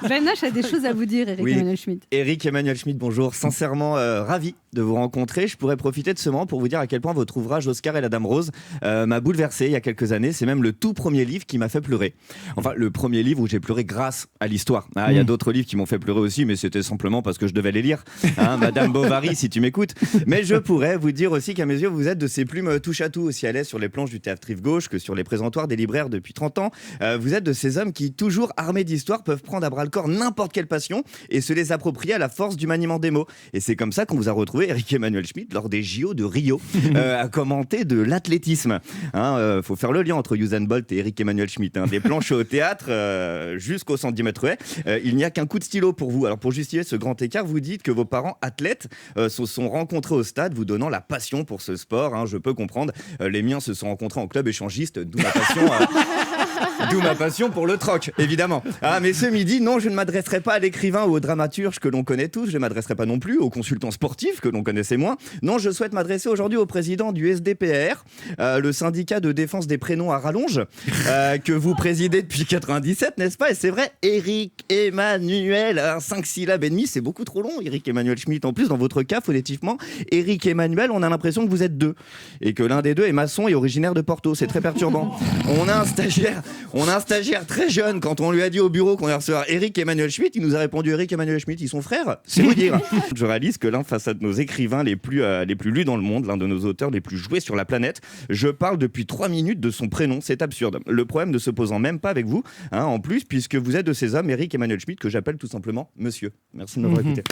Ben H a des choses à vous dire, Éric Emmanuel Schmitt. Éric Emmanuel Schmitt, bonjour. Sincèrement ravi de vous rencontrer. Je pourrais profiter de ce moment pour vous dire à quel point votre ouvrage Oscar et la Dame Rose m'a bouleversé il y a quelques années. C'est même le tout premier livre qui m'a fait pleurer. Enfin, le premier livre où j'ai pleuré grâce à l'histoire. Il y a d'autres livres qui m'ont fait pleurer aussi, mais c'était simplement parce que je devais les lire. Madame Bovary, si tu m'écoutes. Mais je pourrais vous dire aussi qu'à mes yeux, vous êtes de ces plumes touche à tout, aussi à l'aise sur les planches du théâtre Rive Gauche que sur les présentoirs des libraires depuis 30 ans. Vous êtes de ces hommes qui, toujours armés d'histoire, peuvent prendre à bras le corps n'importe quelle passion et se les approprier à la force du maniement des mots. Et c'est comme ça qu'on vous a retrouvé, Éric Emmanuel Schmitt, lors des JO de Rio, à commenter de l'athlétisme. Faut faire le lien entre Usain Bolt et Éric Emmanuel Schmitt. Des planches au théâtre jusqu'au 110 mètres haies. Il n'y a qu'un coup de stylo pour vous. Alors pour justifier ce grand écart, vous dites que vos parents athlètes se sont rencontrés au stade, vous donnant la passion pour ce sport. Je peux comprendre. Les miens se sont rencontrés en club échangiste, d'où ma passion. D'où ma passion pour le troc, évidemment. Mais ce midi, non, je ne m'adresserai pas à l'écrivain ou au dramaturge que l'on connaît tous. Je ne m'adresserai pas non plus aux consultants sportifs que l'on connaissait moins. Non, je souhaite m'adresser aujourd'hui au président du SDPR, le syndicat de défense des prénoms à rallonge, que vous présidez depuis 97, n'est-ce pas? Et c'est vrai, Éric Emmanuel, 5 syllabes et demie, c'est beaucoup trop long, Éric Emmanuel Schmitt. En plus, dans votre cas, phonétiquement, Éric Emmanuel, on a l'impression que vous êtes deux. Et que l'un des deux est maçon et originaire de Porto. C'est très perturbant. On a un stagiaire très jeune, quand on lui a dit au bureau qu'on allait recevoir Éric Emmanuel Schmitt, il nous a répondu Éric Emmanuel Schmitt, ils sont frères, c'est vous dire. Je réalise que l'un face à nos écrivains les plus lus dans le monde, l'un de nos auteurs les plus joués sur la planète, je parle depuis 3 minutes de son prénom, c'est absurde. Le problème ne se posant même pas avec vous, en plus, puisque vous êtes de ces hommes, Éric Emmanuel Schmitt, que j'appelle tout simplement monsieur. Merci de m'avoir écouté.